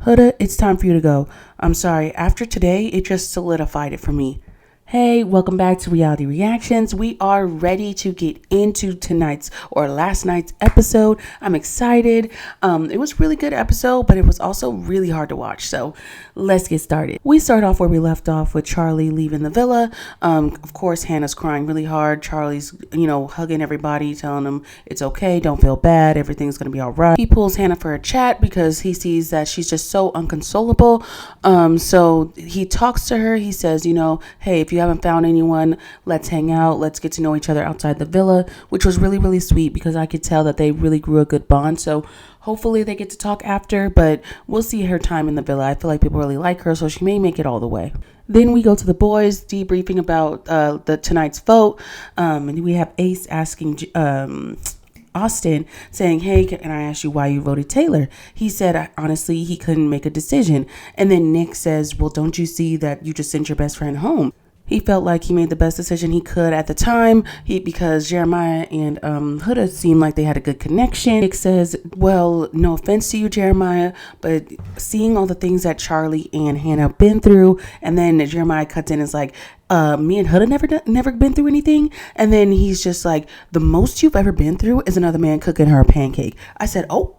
Huda, it's time for you to go. I'm sorry, after today, it just solidified it for me. Hey, welcome back to Reality Reactions. We are ready to get into tonight's or last night's episode. I'm excited. It was a really good episode, but it was also really hard to watch. So let's get started. We start off where we left off with Charlie leaving the villa. Of course, Hannah's crying really hard. Charlie's, hugging everybody, telling them it's okay. Don't feel bad. Everything's going to be all right. He pulls Hannah for a chat because he sees that she's just so unconsolable. So he talks to her. He says, hey, if you haven't found anyone, let's hang out, let's get to know each other outside the villa, which was really, really sweet because I could tell that they really grew a good bond. So hopefully they get to talk after, but we'll see her time in the villa. I feel like people really like her, so she may make it all the way. Then we go to the boys debriefing about the tonight's vote, and we have Ace asking Austin, saying, hey, can I ask you why you voted Taylor? He said, honestly, he couldn't make a decision. And then Nick says, well, don't you see that you just sent your best friend home? He felt like he made the best decision he could at the time because Jeremiah and Huda seemed like they had a good connection. Nick says, well, no offense to you, Jeremiah, but seeing all the things that Charlie and Hannah have been through, and then Jeremiah cuts in and is like, me and Huda never been through anything. And then he's just like, the most you've ever been through is another man cooking her a pancake. I said, oh,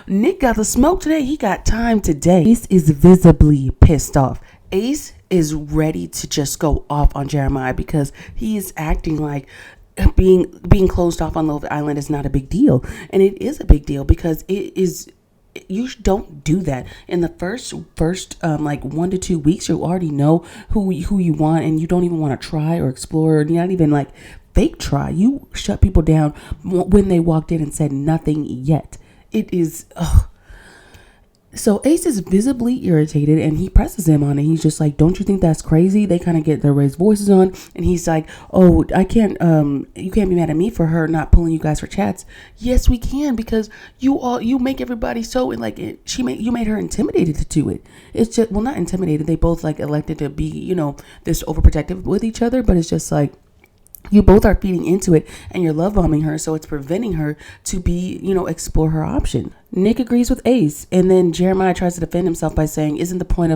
Nick got the smoke today. He got time today. Ace is visibly pissed off. Ace is ready to just go off on Jeremiah because he is acting like being closed off on Love Island is not a big deal. And it is a big deal because it is. You don't do that in the first like 1 to 2 weeks. You already know who you want, and you don't even want to try or explore, or not even like fake try. You shut people down when they walked in and said nothing yet. It is. So Ace is visibly irritated, and he presses him on it. He's just like, don't you think that's crazy? They kind of get their raised voices on, and he's like, oh, I can't, you can't be mad at me for her not pulling you guys for chats. Yes, we can, because you make everybody so, like, you made her intimidated to it. It's just, well, not intimidated. They both like elected to be, this overprotective with each other, but it's just like, you both are feeding into it and you're love bombing her, so it's preventing her to be, explore her option. Nick agrees with Ace, and then Jeremiah tries to defend himself by saying, isn't the point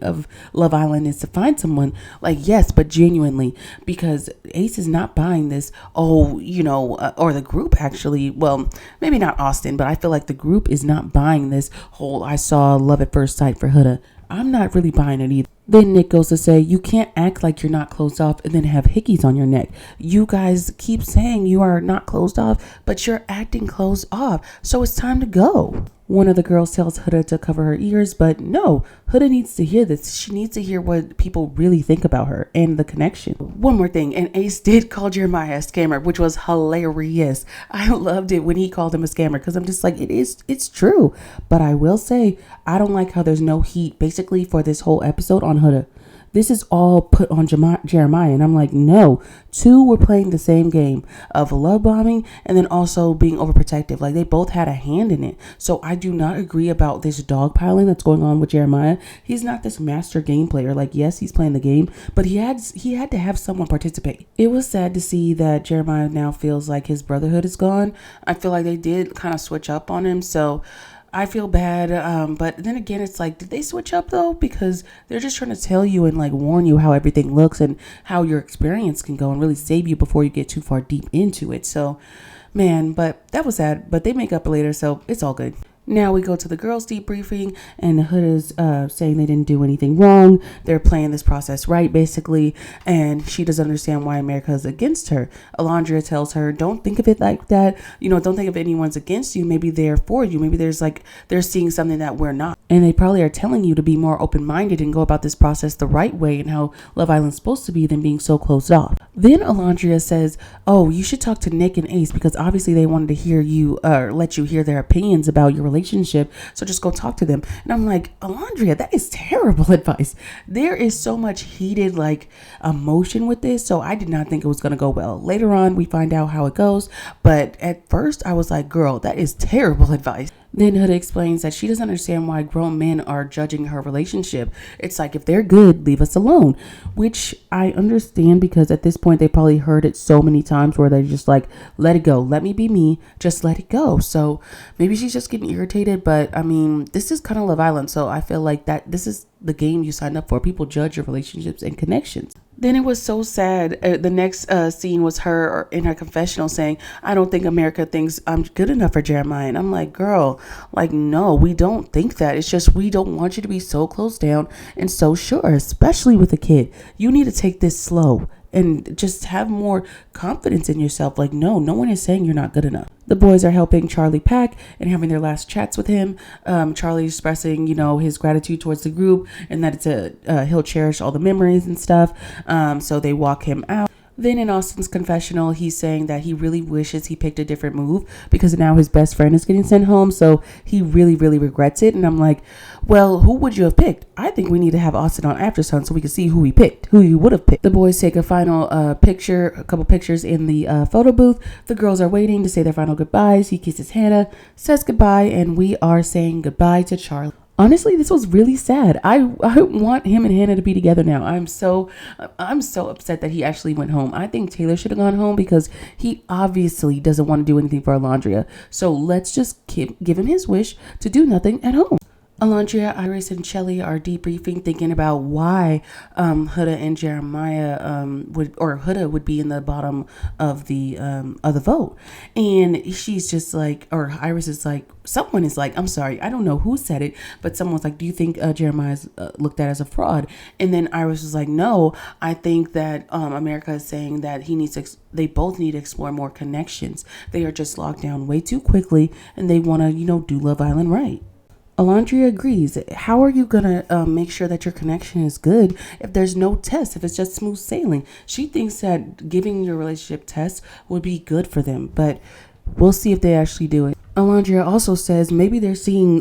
of Love Island is to find someone? Like, yes, but genuinely, because Ace is not buying this. Or the group actually, well, maybe not Austin, but I feel like the group is not buying this whole I saw love at first sight for Huda. I'm not really buying it either. Then Nick goes to say, you can't act like you're not closed off and then have hickeys on your neck. You guys keep saying you are not closed off, but you're acting closed off. So it's time to go. One of the girls tells Huda to cover her ears, but no, Huda needs to hear this. She needs to hear what people really think about her and the connection. One more thing, and Ace did call Jeremiah a scammer, which was hilarious. I loved it when he called him a scammer because I'm just like, it's true. But I will say, I don't like how there's no heat basically for this whole episode on Huda. This is all put on Jeremiah. And I'm like, no, two were playing the same game of love bombing and then also being overprotective. Like, they both had a hand in it. So I do not agree about this dogpiling that's going on with Jeremiah. He's not this master game player. Like, yes, he's playing the game, but he had to have someone participate. It was sad to see that Jeremiah now feels like his brotherhood is gone. I feel like they did kind of switch up on him. So I feel bad, but then again, it's like, did they switch up though? Because they're just trying to tell you and like warn you how everything looks and how your experience can go and really save you before you get too far deep into it. So, man, but that was sad. But they make up later, so it's all good. Now we go to the girls debriefing, and Huda's saying they didn't do anything wrong. They're playing this process right, basically, and she doesn't understand why America is against her. Alondria tells her, don't think of it like that. Don't think of anyone's against you. Maybe they're for you. Maybe there's like, they're seeing something that we're not. And they probably are telling you to be more open-minded and go about this process the right way and how Love Island's supposed to be than being so closed off. Then Alondria says, oh, you should talk to Nick and Ace because obviously they wanted to hear you, or let you hear their opinions about your relationship, so just go talk to them. And I'm like, Alondria, that is terrible advice. There is so much heated like emotion with this, so I did not think it was going to go well. Later on we find out how it goes, but at first I was like, girl, that is terrible advice. Then Huda explains that she doesn't understand why grown men are judging her relationship. It's like, if they're good, leave us alone. Which I understand, because at this point they probably heard it so many times where they're just like, let it go. Let me be me. Just let it go. So maybe she's just getting irritated. But I mean, this is kind of Love Island. So I feel like that this is the game you signed up for. People judge your relationships and connections. Then it was so sad. The next scene was her in her confessional saying, I don't think America thinks I'm good enough for Jeremiah. And I'm like, girl, like, no, we don't think that. It's just we don't want you to be so closed down and so sure, especially with a kid. You need to take this slow and just have more confidence in yourself. Like, no one is saying you're not good enough. The boys are helping Charlie pack and having their last chats with him. Charlie expressing, his gratitude towards the group and that he'll cherish all the memories and stuff. So they walk him out. Then in Austin's confessional, he's saying that he really wishes he picked a different move because now his best friend is getting sent home. So he really, really regrets it. And I'm like, well, who would you have picked? I think we need to have Austin on After Sun so we can see who he would have picked. The boys take a final a couple pictures in the photo booth. The girls are waiting to say their final goodbyes. He kisses Hannah, says goodbye, and we are saying goodbye to Charlie. Honestly, this was really sad. I want him and Hannah to be together now. I'm so upset that he actually went home. I think Taylor should have gone home because he obviously doesn't want to do anything for Alondria. So let's just give him his wish to do nothing at home. Alondria, Iris, and Shelly are debriefing, thinking about why Huda and Jeremiah Huda would be in the bottom of the vote. And she's just like, or Iris is like, someone is like, I'm sorry, I don't know who said it, but someone's like, do you think Jeremiah's looked at as a fraud? And then Iris was like, no, I think that America is saying that they both need to explore more connections. They are just locked down way too quickly, and they want to, do Love Island right. Alondria agrees. How are you going to make sure that your connection is good if there's no test, if it's just smooth sailing? She thinks that giving your relationship tests would be good for them, but we'll see if they actually do it. Alondria also says maybe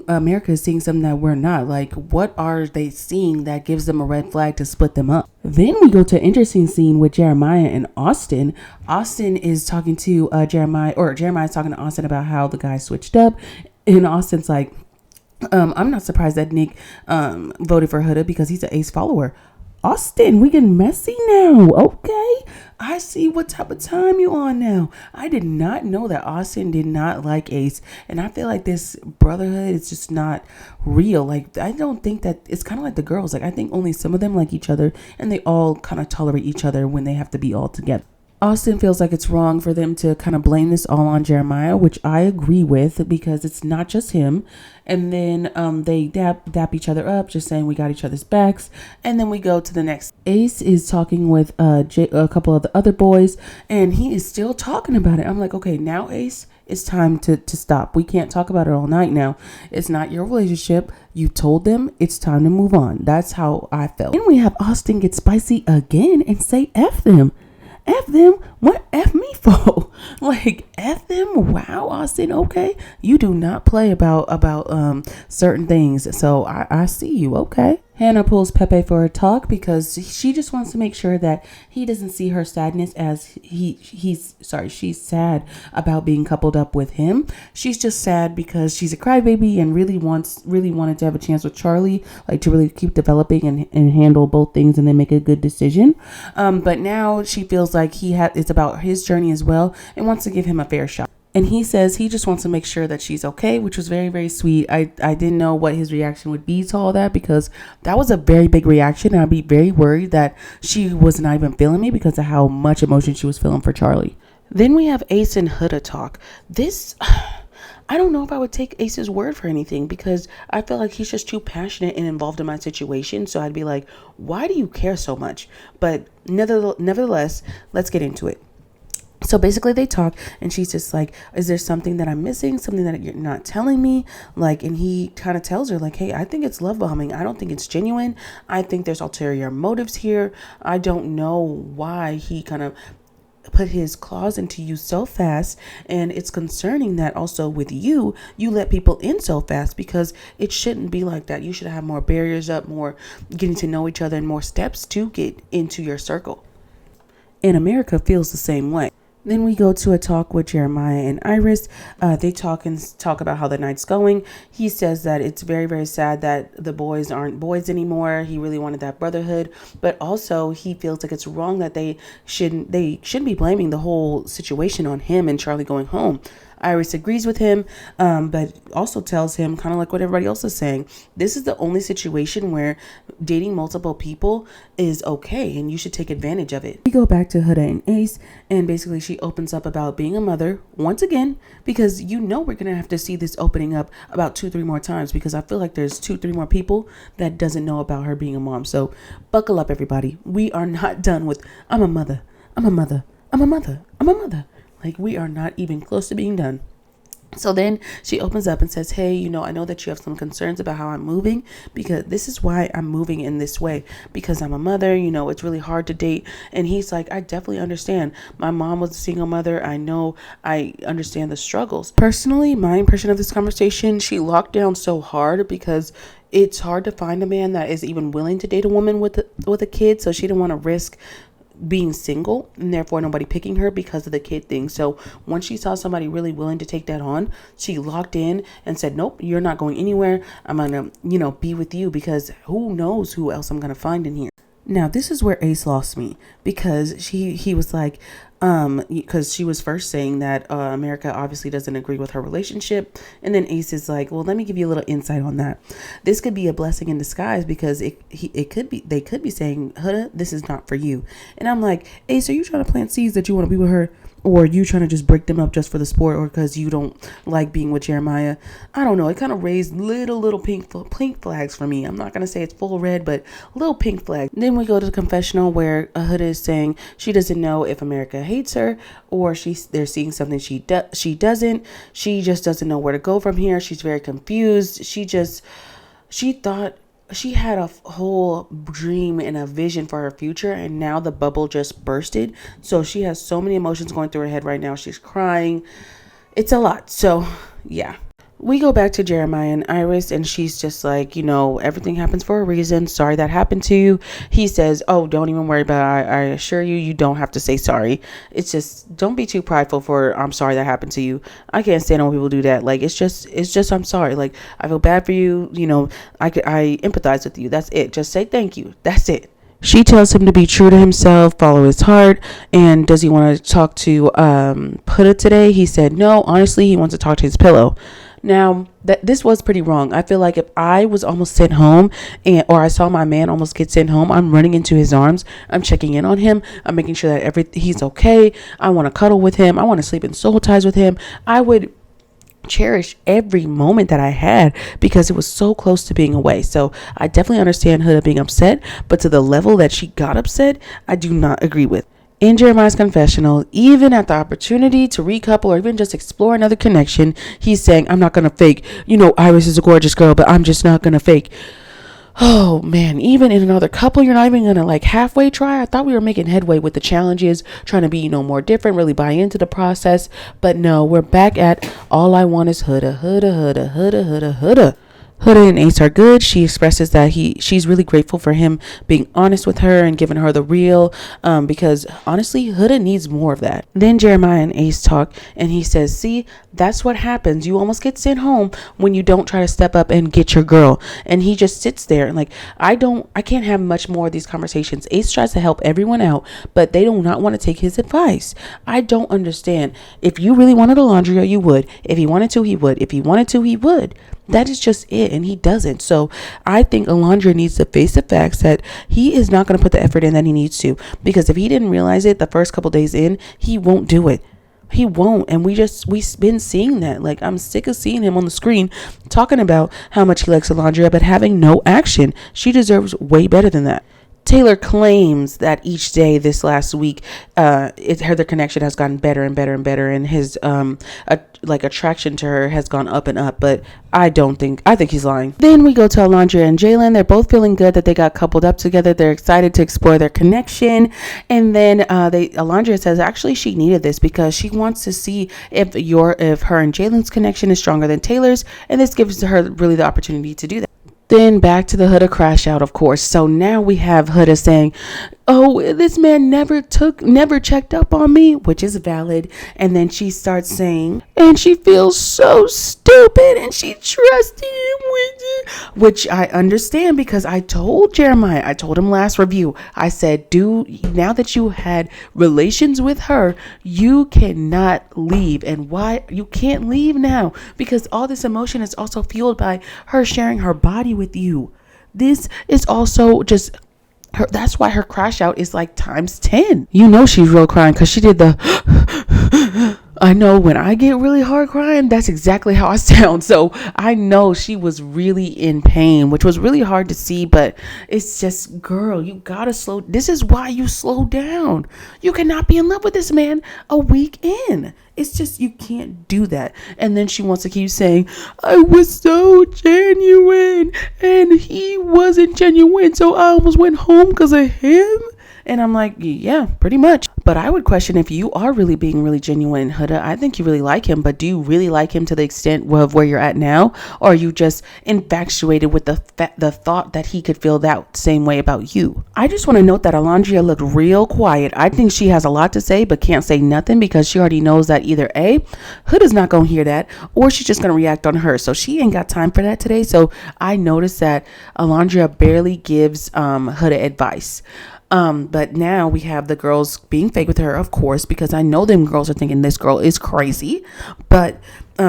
America is seeing something that we're not. Like, what are they seeing that gives them a red flag to split them up? Then we go to an interesting scene with Jeremiah and Austin. Austin is talking to Jeremiah is talking to Austin about how the guy switched up. And Austin's like, I'm not surprised that Nick voted for Huda because he's an Ace follower. Austin, we getting messy now. Okay. I see what type of time you on now. I did not know that Austin did not like Ace. And I feel like this brotherhood is just not real. Like, I don't think that it's kind of like the girls. Like, I think only some of them like each other and they all kind of tolerate each other when they have to be all together. Austin feels like it's wrong for them to kind of blame this all on Jeremiah, which I agree with because it's not just him. And then they dap each other up, just saying we got each other's backs. And then we go to the next. Ace is talking with a couple of the other boys, and he is still talking about it. I'm like, okay, now Ace, it's time to stop. We can't talk about it all night now. It's not your relationship. You told them it's time to move on. That's how I felt. Then we have Austin get spicy again and say F them. F them? What F me for? Like, F them? Wow, Austin, okay. You do not play about certain things. So I see you, okay. Hannah pulls Pepe for a talk because she just wants to make sure that he doesn't see her sadness as she's sad about being coupled up with him. She's just sad because she's a crybaby and really wanted to have a chance with Charlie, like to really keep developing and handle both things and then make a good decision. But now she feels like it's about his journey as well and wants to give him a fair shot. And he says he just wants to make sure that she's okay, which was very, very sweet. I didn't know what his reaction would be to all that because that was a very big reaction. And I'd be very worried that she was not even feeling me because of how much emotion she was feeling for Charlie. Then we have Ace and Huda talk. This, I don't know if I would take Ace's word for anything because I feel like he's just too passionate and involved in my situation. So I'd be like, why do you care so much? But nevertheless, let's get into it. So basically they talk and she's just like, is there something that I'm missing? Something that you're not telling me? Like, and he kind of tells her like, hey, I think it's love bombing. I don't think it's genuine. I think there's ulterior motives here. I don't know why he kind of put his claws into you so fast. And it's concerning that also with you let people in so fast because it shouldn't be like that. You should have more barriers up, more getting to know each other and more steps to get into your circle. And America feels the same way. Then we go to a talk with Jeremiah and Iris. They talk about how the night's going. He says that it's very, very sad that the boys aren't boys anymore. He really wanted that brotherhood, but also he feels like it's wrong that they shouldn't be blaming the whole situation on him and Charlie going home. Iris agrees with him, but also tells him, kind of like what everybody else is saying, this is the only situation where dating multiple people is okay and you should take advantage of it. We go back to Huda and Ace, and basically she opens up about being a mother once again, because we're going to have to see this opening up about 2-3 more times, because I feel like there's 2-3 more people that doesn't know about her being a mom. So buckle up, everybody. We are not done with I'm a mother, I'm a mother, I'm a mother, I'm a mother. Like, we are not even close to being done. So then she opens up and says, hey, I know that you have some concerns about how I'm moving, because this is why I'm moving in this way, because I'm a mother, it's really hard to date. And he's like, I definitely understand. My mom was a single mother. I understand the struggles. Personally, my impression of this conversation, she locked down so hard because it's hard to find a man that is even willing to date a woman with a kid. So she didn't want to risk being single and therefore nobody picking her because of the kid thing. So once she saw somebody really willing to take that on, she locked in and said, nope, you're not going anywhere. I'm gonna be with you, because who knows who else I'm gonna find in here. Now, this is where Ace lost me, because he was like, because she was first saying that America obviously doesn't agree with her relationship, and then Ace is like, well, let me give you a little insight on that. This could be a blessing in disguise, because they could be saying, Huda, this is not for you. And I'm like, Ace, are you trying to plant seeds that you want to be with her? Or are you trying to just break them up just for the sport, or because you don't like being with Jeremiah? I don't know. It kind of raised little pink flags for me. I'm not going to say it's full red, but little pink flags. Then we go to the confessional where Huda is saying she doesn't know if America hates her, or they're seeing something she doesn't. She just doesn't know where to go from here. She's very confused. She thought she had a whole dream and a vision for her future, and now the bubble just bursted. So she has so many emotions going through her head right now. She's crying. It's a lot. So yeah. We go back to Jeremiah and Iris, and she's just like, everything happens for a reason. Sorry that happened to you. He says, oh, don't even worry about it. I assure you, you don't have to say sorry. It's just, don't be too prideful for, I'm sorry that happened to you. I can't stand when people do that. Like, it's just, I'm sorry. Like, I feel bad for you. I empathize with you. That's it. Just say thank you. That's it. She tells him to be true to himself, follow his heart. And does he want to talk to Huda today? He said no. Honestly, he wants to talk to his pillow. Now, this was pretty wrong. I feel like if I was almost sent home, or I saw my man almost get sent home, I'm running into his arms. I'm checking in on him. I'm making sure that he's okay. I want to cuddle with him. I want to sleep in soul ties with him. I would cherish every moment that I had, because it was so close to being away. So I definitely understand Huda being upset, but to the level that she got upset, I do not agree with. In Jeremiah's confessional, even at the opportunity to recouple or even just explore another connection, he's saying, I'm not going to fake. Iris is a gorgeous girl, but I'm just not going to fake. Oh man, even in another couple, you're not even going to like halfway try. I thought we were making headway with the challenges, trying to be, more different, really buy into the process. But no, we're back at all I want is Huda, Huda, Huda, Huda, Huda, Huda. Huda and Ace are good. She expresses that she's really grateful for him being honest with her and giving her the real, because honestly, Huda needs more of that. Then Jeremiah and Ace talk, and he says, see, that's what happens. You almost get sent home when you don't try to step up and get your girl. And he just sits there and like, I can't have much more of these conversations. Ace tries to help everyone out, but they do not want to take his advice. I don't understand. If you really wanted Alondria, you would. If he wanted to, he would. If he wanted to, he would. That is just it, and he doesn't. So I think Alondra needs to face the facts that he is not going to put the effort in that he needs to, because if he didn't realize it the first couple days in, he won't do it. He won't. And we've been seeing that. Like, I'm sick of seeing him on the screen talking about how much he likes Alondra, but having no action. She deserves way better than that. Taylor claims that each day this last week, their connection has gotten better and better and better, and his attraction to her has gone up and up. But I think he's lying. Then we go to Alondra and Jalen. They're both feeling good that they got coupled up together. They're excited to explore their connection. And then Alondra says actually she needed this because she wants to see if her and Jalen's connection is stronger than Taylor's, and this gives her really the opportunity to do that. Then back to the Huda crash out, of course. So now we have Huda saying, oh, this man never checked up on me, which is valid. And then she starts saying, and she feels so stupid and she trusted him with it, which I understand because I told Jeremiah, I told him last review, I said, now that you had relations with her, you cannot leave. And why you can't leave now? Because all this emotion is also fueled by her sharing her body with you. This is also just her, that's why her crash out is like times 10. You know she's real crying because she did the I know when I get really hard crying, that's exactly how I sound. So I know she was really in pain, which was really hard to see, but it's just, girl, you gotta slow. This is why you slow down. You cannot be in love with this man a week in. It's just, you can't do that. And then she wants to keep saying, I was so genuine and he wasn't genuine. So I almost went home because of him. And I'm like, yeah, pretty much. But I would question if you are really being really genuine, Huda. I think you really like him, but do you really like him to the extent of where you're at now? Or are you just infatuated with the thought that he could feel that same way about you? I just want to note that Alondria looked real quiet. I think she has a lot to say, but can't say nothing because she already knows that either A, Huda's not going to hear that, or she's just going to react on her. So she ain't got time for that today. So I noticed that Alondria barely gives Huda advice. But now we have the girls being fake with her, of course, because I know them girls are thinking this girl is crazy. But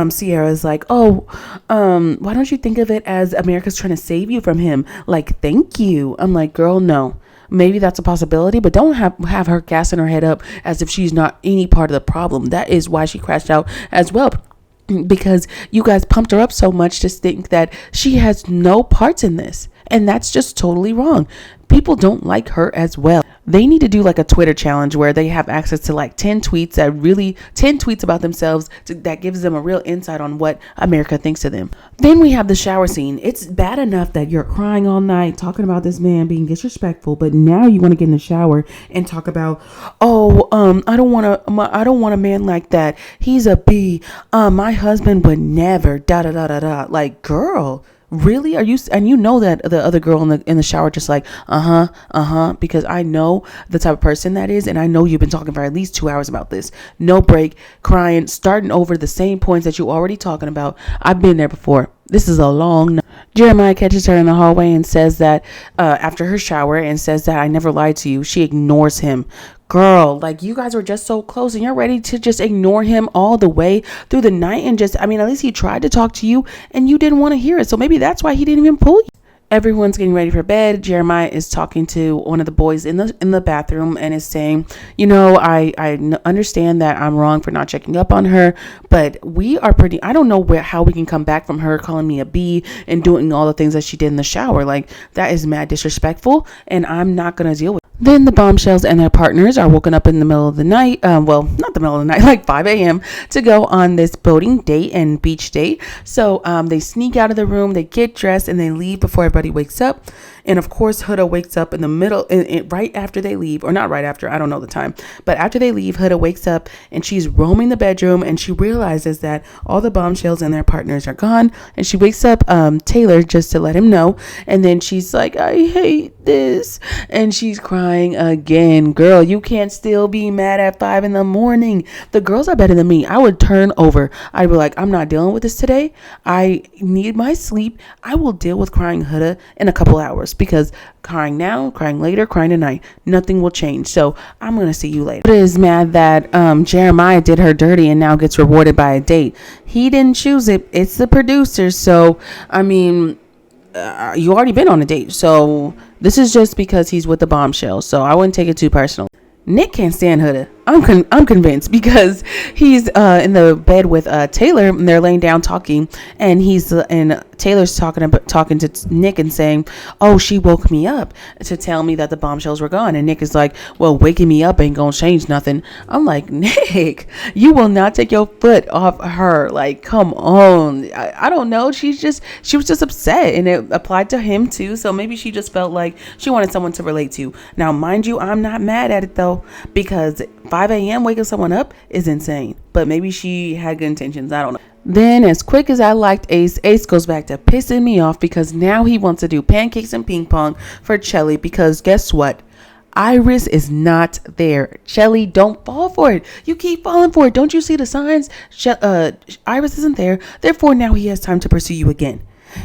Sierra's like, oh, why don't you think of it as America's trying to save you from him? Like, thank you. I'm like, girl, no. Maybe that's a possibility, but don't have her gassing her head up as if she's not any part of the problem. That is why she crashed out as well. Because you guys pumped her up so much to think that she has no parts in this. And that's just totally wrong. People don't like her as well. They need to do like a Twitter challenge where they have access to like 10 tweets about themselves that gives them a real insight on what America thinks of them. Then we have the shower scene. It's bad enough that you're crying all night talking about this man being disrespectful, but now you want to get in the shower and talk about, I don't want a man like that. He's a B. My husband would never da da da da da. Like, girl, really? Are you? And you know that the other girl in the shower just like, because I know the type of person that is, and I know you've been talking for at least 2 hours about this. No break, crying, starting over the same points that you already talking about. I've been there before. This is a long. Jeremiah catches her in the hallway and says that after her shower and says that I never lied to you. She ignores him. Girl, like, you guys were just so close and you're ready to just ignore him all the way through the night and just, at least he tried to talk to you and you didn't want to hear it. So maybe that's why he didn't even pull you. Everyone's getting ready for bed. Jeremiah is talking to one of the boys in the bathroom and is saying, I understand that I'm wrong for not checking up on her, but I don't know how we can come back from her calling me a B and doing all the things that she did in the shower. Like, that is mad disrespectful and I'm not going to deal with it. Then the bombshells and their partners are woken up in the middle of the night. Well, not the middle of the night, like 5 a.m. to go on this boating date and beach date. So they sneak out of the room, they get dressed, and they leave before everybody wakes up. And of course, Huda wakes up in the middle, right after they leave, or not right after, I don't know the time. But after they leave, Huda wakes up and she's roaming the bedroom and she realizes that all the bombshells and their partners are gone. And she wakes up Taylor just to let him know. And then she's like, I hate this. And she's crying again. Girl, you can't still be mad at 5 a.m. The girls are better than me. I would turn over. I'd be like, I'm not dealing with this today. I need my sleep. I will deal with crying Huda in a couple hours. Because crying now, crying later, crying tonight, nothing will change. So I'm going to see you later. Huda is mad that Jeremiah did her dirty and now gets rewarded by a date. He didn't choose it. It's the producer. So, you already been on a date. So this is just because he's with the bombshell. So I wouldn't take it too personal. Nick can't stand Huda. I'm convinced because he's in the bed with Taylor and they're laying down talking and Taylor's talking to Nick and saying, oh, she woke me up to tell me that the bombshells were gone. And Nick is like, well, waking me up ain't gonna change nothing. I'm like, Nick, you will not take your foot off her. Like, come on. I don't know. She was just upset and it applied to him too. So maybe she just felt like she wanted someone to relate to. Now, mind you, I'm not mad at it though, because 5 a.m. waking someone up is insane. But maybe she had good intentions. I don't know. Then, as quick as I liked Ace, Ace goes back to pissing me off because now he wants to do pancakes and ping pong for Chelly because guess what? Iris is not there. Shelly, don't fall for it. You keep falling for it. Don't you see the signs? Iris isn't there. Therefore, now he has time to pursue you again.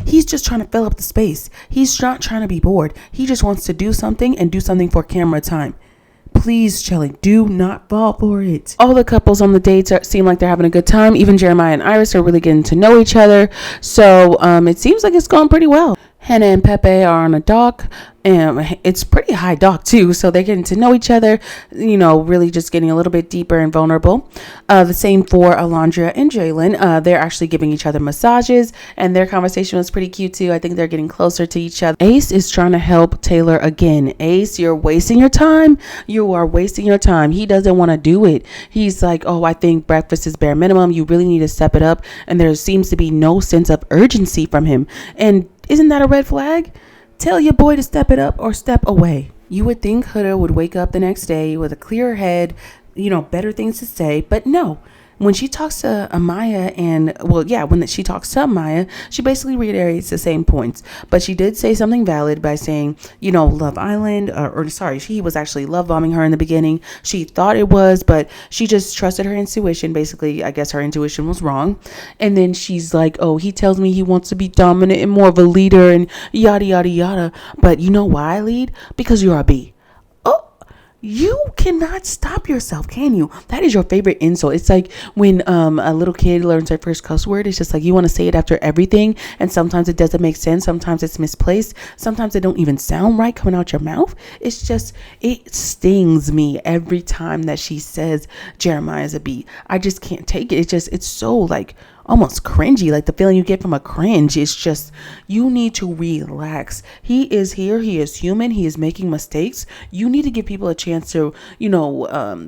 He's just trying to fill up the space. He's not trying to be bored. He just wants to do something and do something for camera time. Please, Shelly, do not fall for it. All the couples on the dates seem like they're having a good time. Even Jeremiah and Iris are really getting to know each other. So it seems like it's going pretty well. Hannah and Pepe are on a dock, and it's pretty high dock too, so they're getting to know each other, really just getting a little bit deeper and vulnerable. The same for Alondra and Jalen. They're actually giving each other massages, and their conversation was pretty cute too. I think they're getting closer to each other. Ace is trying to help Taylor again. Ace, you're wasting your time. You are wasting your time. He doesn't want to do it. He's like, oh, I think breakfast is bare minimum. You really need to step it up, and there seems to be no sense of urgency from him. And isn't that a red flag? Tell your boy to step it up or step away. You would think Huda would wake up the next day with a clearer head, better things to say, but no. When she talks to Amaya when she talks to Amaya, she basically reiterates the same points. But she did say something valid by saying, Love Island, she was actually love bombing her in the beginning. She thought it was, but she just trusted her intuition. Basically, I guess her intuition was wrong. And then she's like, oh, he tells me he wants to be dominant and more of a leader and yada, yada, yada. But you know why I lead? Because you're a B. You cannot stop yourself, can you? That is your favorite insult. It's like when a little kid learns their first cuss word. It's just like you want to say it after everything, and sometimes it doesn't make sense. Sometimes it's misplaced. Sometimes it don't even sound right coming out your mouth. It's just, it stings me every time that she says Jeremiah is a B. I just can't take it. It's so like almost cringy, like the feeling you get from a cringe. It's just, you need to relax. He is here. He is human. He is making mistakes. You need to give people a chance to,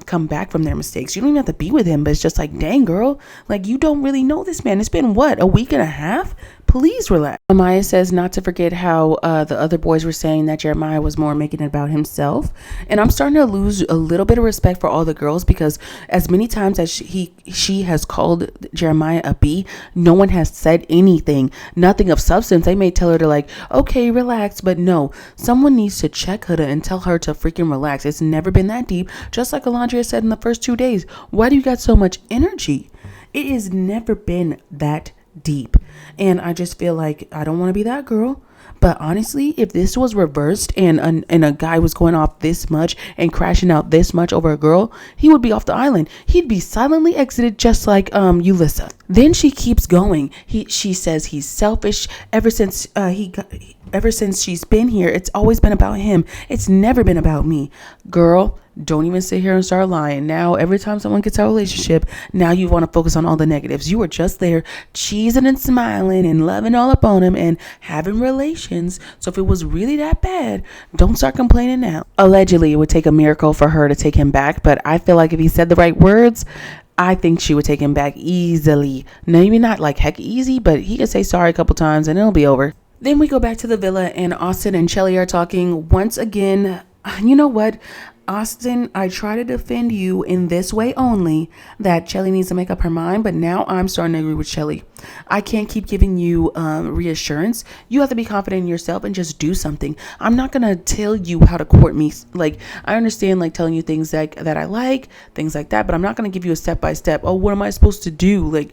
come back from their mistakes. You don't even have to be with him, but it's just like, dang girl, like you don't really know this man. It's been a week and a half? Please relax. Amaya says not to forget how the other boys were saying that Jeremiah was more making it about himself. And I'm starting to lose a little bit of respect for all the girls because as many times as she has called Jeremiah a B, no one has said anything, nothing of substance. They may tell her to like, okay, relax, but no, someone needs to check Huda and tell her to freaking relax. It's never been that deep. Just like Alondra said in the first 2 days, why do you got so much energy? It has never been that deep. And I just feel like I don't want to be that girl. But honestly, if this was reversed and a guy was going off this much and crashing out this much over a girl, he would be off the island. He'd be silently exited just like Ulysses. Then she keeps going. She says he's selfish ever since she's been here. It's always been about him. It's never been about me. Girl, don't even sit here and start lying. Now, every time someone gets a relationship, now you want to focus on all the negatives. You were just there cheesing and smiling and loving all up on him and having relations. So if it was really that bad, don't start complaining now. Allegedly, it would take a miracle for her to take him back. But I feel like if he said the right words, I think she would take him back easily. Maybe not like heck easy, but he could say sorry a couple times and it'll be over. Then we go back to the villa and Austin and Chelly are talking once again. You know what? Austin, I try to defend you in this way only, that Chelly needs to make up her mind, but now I'm starting to agree with Chelly. I can't keep giving you reassurance. You have to be confident in yourself and just do something. I'm not going to tell you how to court me. Like, I understand like telling you things like that I like, things like that, but I'm not going to give you a step-by-step. Oh, what am I supposed to do? Like,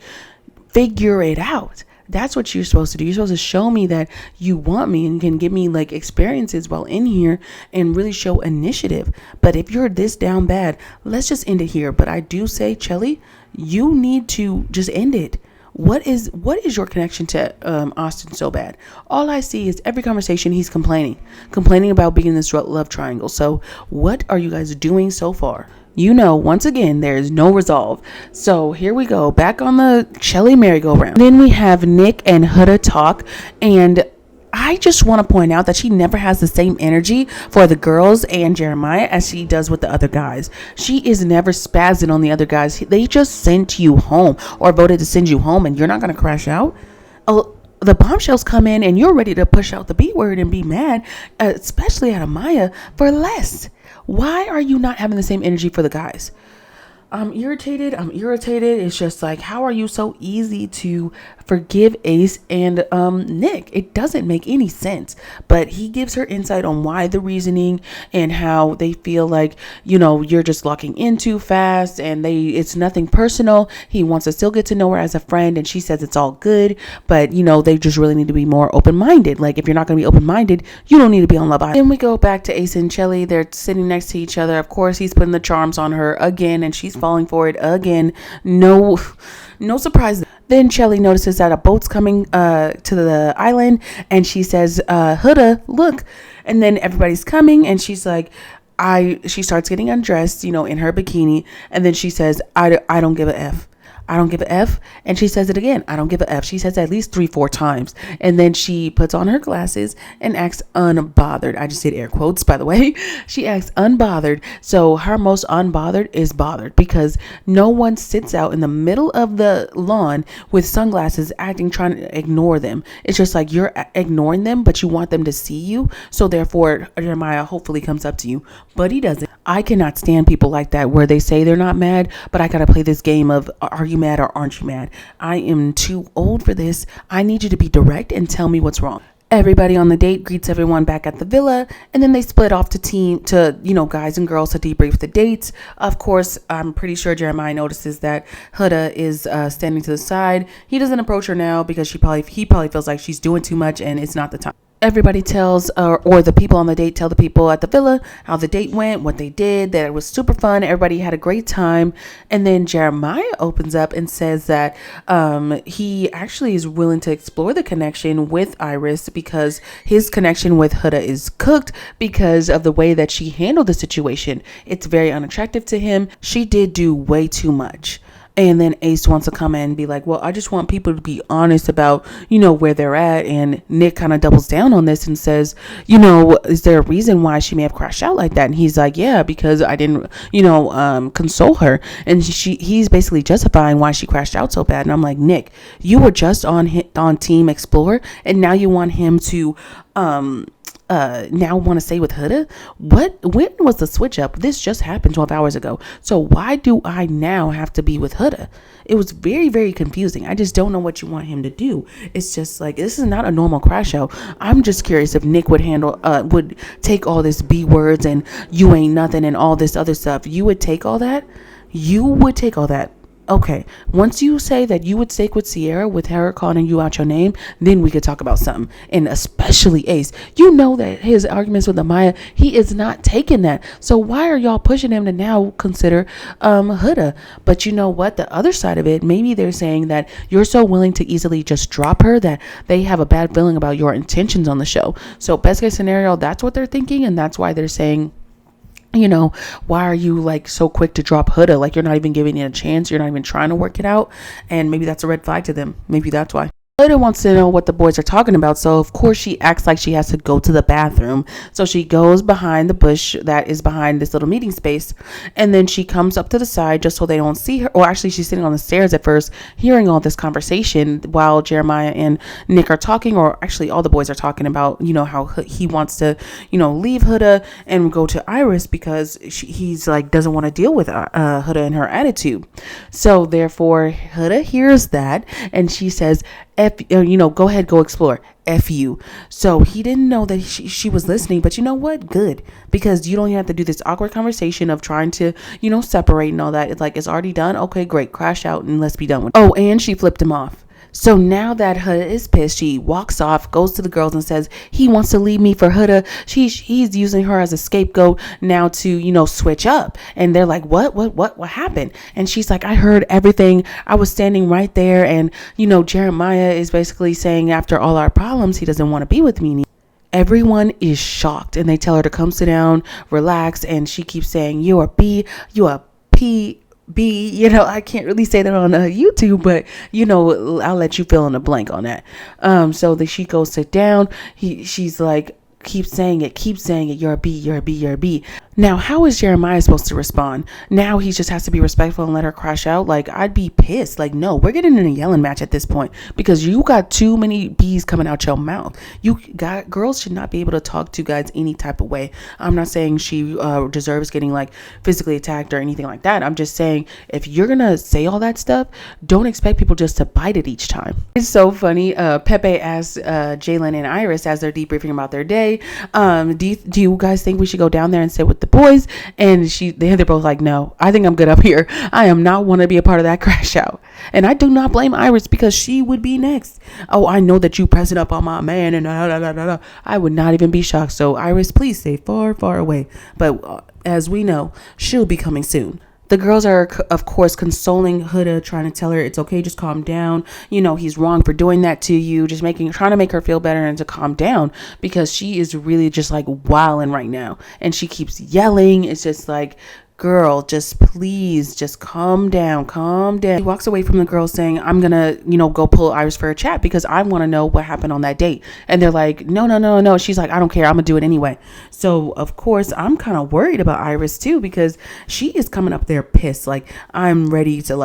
figure it out. That's what you're supposed to do. You're supposed to show me that you want me and can give me like experiences while in here and really show initiative. But if you're this down bad, let's just end it here. But I do say, Chelly, you need to just end it. What is your connection to Austin so bad? All I see is every conversation he's complaining about being in this love triangle. So what are you guys doing so far? Once again, there is no resolve. So here we go, back on the Chelly merry-go-round. Then we have Nick and Huda talk, and I just want to point out that she never has the same energy for the girls and Jeremiah as she does with the other guys. She is never spazzing on the other guys. They just sent you home or voted to send you home, and you're not going to crash out. The bombshells come in and you're ready to push out the B word and be mad, especially at Amaya, for less. Why are you not having the same energy for the guys? I'm irritated. I'm irritated. It's just like, how are you so easy to forgive Ace and Nick? It doesn't make any sense. But he gives her insight on why the reasoning and how they feel like, you're just locking in too fast and it's nothing personal. He wants to still get to know her as a friend, and she says it's all good, but they just really need to be more open-minded. Like, if you're not going to be open-minded, you don't need to be on Love Island. Then we go back to Ace and Chelly. They're sitting next to each other. Of course, he's putting the charms on her again, and she's falling for it again. No surprise. Then Chelly notices that a boat's coming to the island, and she says, Huda, look. And then everybody's coming, and she's like, she starts getting undressed, in her bikini, and then she says, I don't give a F. I don't give a F. And she says it again. I don't give a F. She says it at least 3-4 times. And then she puts on her glasses and acts unbothered. I just did air quotes, by the way. She acts unbothered. So her most unbothered is bothered, because no one sits out in the middle of the lawn with sunglasses trying to ignore them. It's just like you're ignoring them, but you want them to see you. So therefore, Jeremiah hopefully comes up to you, but he doesn't. I cannot stand people like that where they say they're not mad, but I got to play this game of, are you mad or aren't you mad? I am too old for this. I need you to be direct and tell me what's wrong. Everybody on the date greets everyone back at the villa, and then they split off to guys and girls to debrief the dates. Of course, I'm pretty sure Jeremiah notices that Huda is standing to the side. He doesn't approach her now because he probably feels like she's doing too much and it's not the time. Everybody tells, or the people on the date tell the people at the villa how the date went, what they did, that it was super fun. Everybody had a great time. And then Jeremiah opens up and says that he actually is willing to explore the connection with Iris, because his connection with Huda is cooked because of the way that she handled the situation. It's very unattractive to him. She did do way too much. And then Ace wants to come in and be like, well, I just want people to be honest about, where they're at. And Nick kind of doubles down on this and says, is there a reason why she may have crashed out like that? And he's like, yeah, because I didn't, console her. And he's basically justifying why she crashed out so bad. And I'm like, Nick, you were just on Team Explore, and now you want him to, now want to stay with Huda? When was the switch up? This just happened 12 hours ago. So why do I now have to be with Huda? It was very, very confusing. I just don't know what you want him to do. It's just like, this is not a normal crash out. I'm just curious if Nick would take all this B words and you ain't nothing and all this other stuff. You would take all that? You would take all that. Okay, once you say that you would stay with Sierra with her calling you out your name, then we could talk about something. And especially Ace, that his arguments with Amaya, he is not taking that. So why are y'all pushing him to now consider Huda? But you know what? The other side of it, maybe they're saying that you're so willing to easily just drop her that they have a bad feeling about your intentions on the show. So best case scenario, that's what they're thinking, and that's why they're saying, why are you like so quick to drop Huda? Like, you're not even giving it a chance. You're not even trying to work it out. And maybe that's a red flag to them. Maybe that's why. Huda wants to know what the boys are talking about. So of course she acts like she has to go to the bathroom. So she goes behind the bush that is behind this little meeting space. And then she comes up to the side just so they don't see her. Or actually, she's sitting on the stairs at first, hearing all this conversation while Jeremiah and Nick are talking, or actually all the boys are talking about, how he wants to, leave Huda and go to Iris because he's like, doesn't want to deal with Huda and her attitude. So therefore Huda hears that and she says, go ahead, go explore. F you. So he didn't know that she was listening, but you know what? Good. Because you don't even have to do this awkward conversation of trying to, separate and all that. It's like, it's already done. Okay, great. Crash out and let's be done with it. Oh, and she flipped him off. So now that Huda is pissed, she walks off, goes to the girls and says, he wants to leave me for Huda. He's using her as a scapegoat now to, switch up. And they're like, what happened? And she's like, I heard everything. I was standing right there. And, Jeremiah is basically saying after all our problems, he doesn't want to be with me anymore. Everyone is shocked and they tell her to come sit down, relax. And she keeps saying, you are B, you are P. I can't really say that on YouTube, but I'll let you fill in the blank on that. So she goes sit down. She's like, keep saying it. You're a B. Now, how is Jeremiah supposed to respond? Now he just has to be respectful and let her crash out. Like, I'd be pissed. Like, no, we're getting in a yelling match at this point because you got too many bees coming out your mouth. Girls should not be able to talk to guys any type of way. I'm not saying she deserves getting like physically attacked or anything like that. I'm just saying if you're gonna say all that stuff, don't expect people just to bite it each time. It's so funny. Pepe asked Jalen and Iris as they're debriefing about their day, do you guys think we should go down there and sit with the boys? And they're both like, no, I think I'm good up here. I am not want to be a part of that crash out. And I do not blame Iris because she would be next. Oh, I know that you pressing up on my man and I would not even be shocked. So Iris, please stay far, far away. But as we know, she'll be coming soon. The girls are, of course, consoling Huda, trying to tell her it's okay, just calm down. You know, he's wrong for doing that to you. Just trying to make her feel better and to calm down because she is really just like wilding right now. And she keeps yelling. It's just like, girl, just please, just calm down. He walks away from the girls saying, I'm gonna, go pull Iris for a chat because I want to know what happened on that date. And they're like, no. She's like, I don't care. I'm gonna do it anyway. So of course I'm kind of worried about Iris too, because she is coming up there pissed. Like, I'm ready to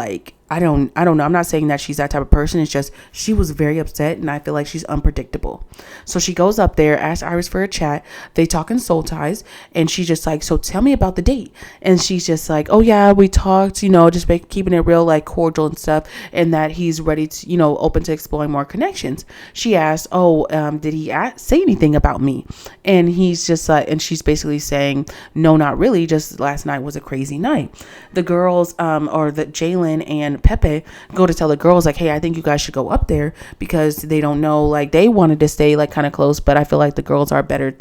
I don't know. I'm not saying that she's that type of person. It's just she was very upset and I feel like she's unpredictable. So she goes up there, asks Iris for a chat. They talk in soul ties and she's just like, so tell me about the date. And she's just like, oh yeah, we talked, just keeping it real, like cordial and stuff. And that he's ready to, open to exploring more connections. She asked, did he say anything about me? And he's just like, and she's basically saying, no, not really. Just last night was a crazy night. The girls, or the Jalen and Pepe go to tell the girls like, hey, I think you guys should go up there because they don't know, like they wanted to stay like kind of close, but I feel like the girls are better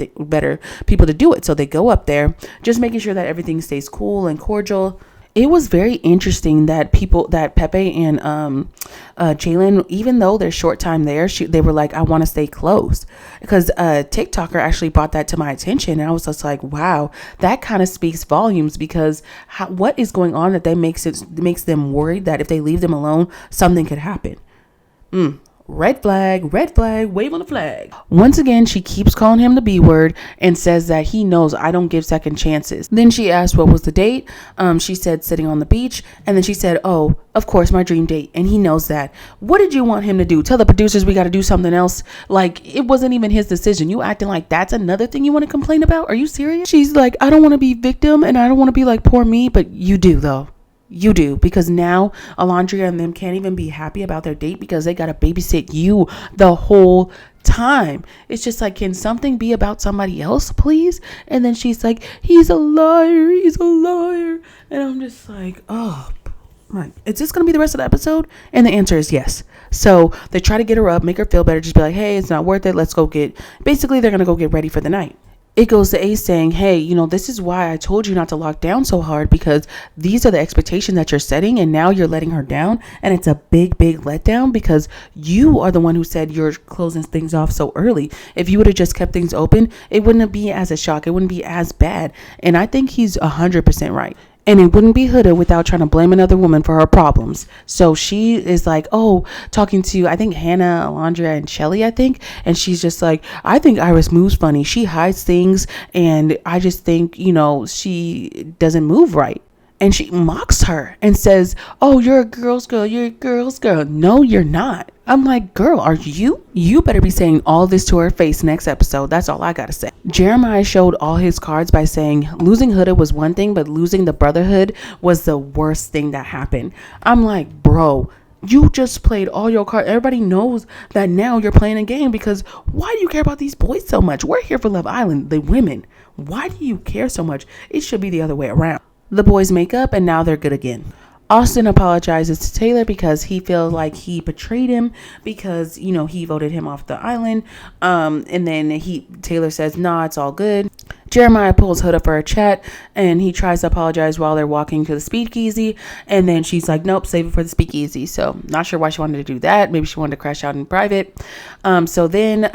people to do it. So they go up there, just making sure that everything stays cool and cordial. It was very interesting that Pepe and Jalen, even though their short time there, they were like, I want to stay close, because a TikToker actually brought that to my attention. And I was just like, wow, that kind of speaks volumes, because what is going on that makes them worried that if they leave them alone, something could happen. Red flag, wave on the flag. Once again, she keeps calling him the B word and says that he knows I don't give second chances. Then she asked what was the date. She said sitting on the beach. And then she said, oh, of course, my dream date. And he knows that. What did you want him to do? Tell the producers we got to do something else? Like, it wasn't even his decision. You acting like that's another thing you want to complain about? Are you serious? She's like, I don't want to be victim and I don't want to be like poor me, but you do though. You do, because now Alondria and them can't even be happy about their date because they got to babysit you the whole time. It's just like, can something be about somebody else, please? And then she's like, he's a liar. And I'm just like, oh, right. Is this going to be the rest of the episode? And the answer is yes. So they try to get her up, make her feel better, just be like, hey, it's not worth it. Let's go basically they're going to go get ready for the night. It goes to Ace saying, hey, this is why I told you not to lock down so hard, because these are the expectations that you're setting and now you're letting her down. And it's a big, big letdown because you are the one who said you're closing things off so early. If you would have just kept things open, it wouldn't be as a shock. It wouldn't be as bad. And I think he's 100% right. And it wouldn't be Huda without trying to blame another woman for her problems. So she is like, talking to, I think, Hannah, Alondra, and Shelly, I think. And she's just like, I think Iris moves funny. She hides things. And I just think, she doesn't move right. And she mocks her and says, oh, you're a girl's girl. You're a girl's girl. No, you're not. I'm like, girl, are you? You better be saying all this to her face next episode. That's all I got to say. Jeremiah showed all his cards by saying losing Huda was one thing, but losing the brotherhood was the worst thing that happened. I'm like, bro, you just played all your cards. Everybody knows that now you're playing a game, because why do you care about these boys so much? We're here for Love Island, the women. Why do you care so much? It should be the other way around. The boys make up and now they're good again. Austin apologizes to Taylor because he feels like he betrayed him because, he voted him off the island. And then Taylor says, nah, it's all good. Jeremiah pulls Huda for a chat and he tries to apologize while they're walking to the speakeasy. And then she's like, nope, save it for the speakeasy. So not sure why she wanted to do that. Maybe she wanted to crash out in private. So then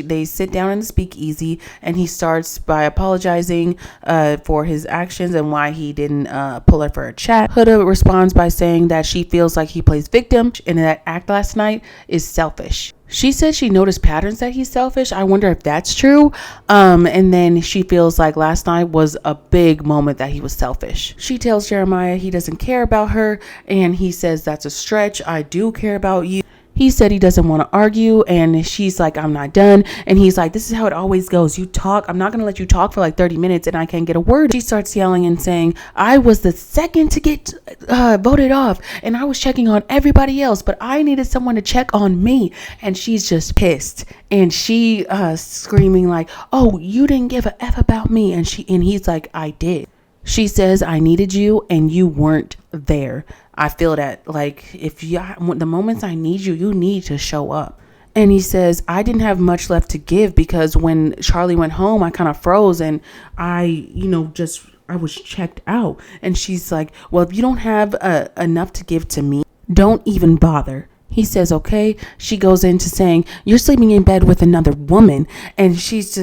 they sit down in the speakeasy and he starts by apologizing for his actions and why he didn't pull her for a chat. Huda responds by saying that she feels like he plays victim and that act last night is selfish. She said she noticed patterns that he's selfish. I wonder if that's true. And then she feels like last night was a big moment that he was selfish. She tells Jeremiah he doesn't care about her, and he says that's a stretch. I do care about you. He said he doesn't want to argue, and she's like, I'm not done. And he's like, this is how it always goes. You talk. I'm not going to let you talk for like 30 minutes and I can't get a word. She starts yelling and saying, I was the second to get voted off, and I was checking on everybody else, but I needed someone to check on me. And she's just pissed. And she screaming like, oh, you didn't give a F about me. And he's like, I did. She says, I needed you and you weren't there. I feel that, like, if you, the moments I need you, you need to show up. And he says, I didn't have much left to give because when Charlie went home, I kind of froze and I was checked out. And she's like, well, if you don't have enough to give to me, don't even bother. He says, okay. She goes into saying, you're sleeping in bed with another woman. And she's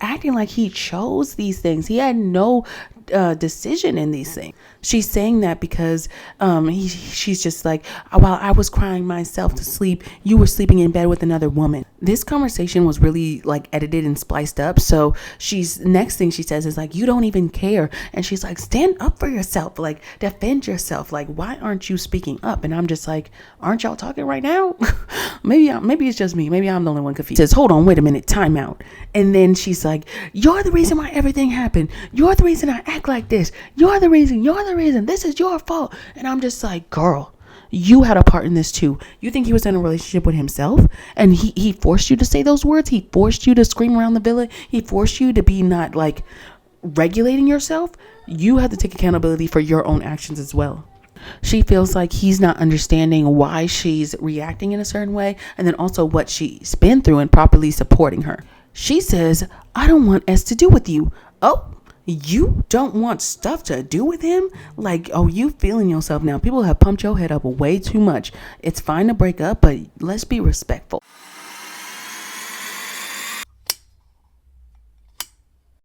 acting like he chose these things. He had no decision in these things. She's saying that because she's just like, while I was crying myself to sleep, you were sleeping in bed with another woman. This conversation was really like edited and spliced up. So next thing she says is like, you don't even care. And she's like, stand up for yourself, like defend yourself. Like, why aren't you speaking up? And I'm just like, aren't y'all talking right now? maybe it's just me. Maybe I'm the only one confused. She says, hold on, wait a minute, time out. And then she's like, you're the reason why everything happened. You're the reason I act like this. You're the reason. This is your fault. And I'm just like, girl, you had a part in this too. You think he was in a relationship with himself and he forced you to say those words? He forced you to scream around the villa? He forced you to be not like regulating yourself? You have to take accountability for your own actions as well. She feels like he's not understanding why she's reacting in a certain way, and then also what she's been through and properly supporting her. She says, I don't want S to do with you. Oh, you don't want stuff to do with him? Like, oh, you feeling yourself now. People have pumped your head up way too much. It's fine to break up, but let's be respectful.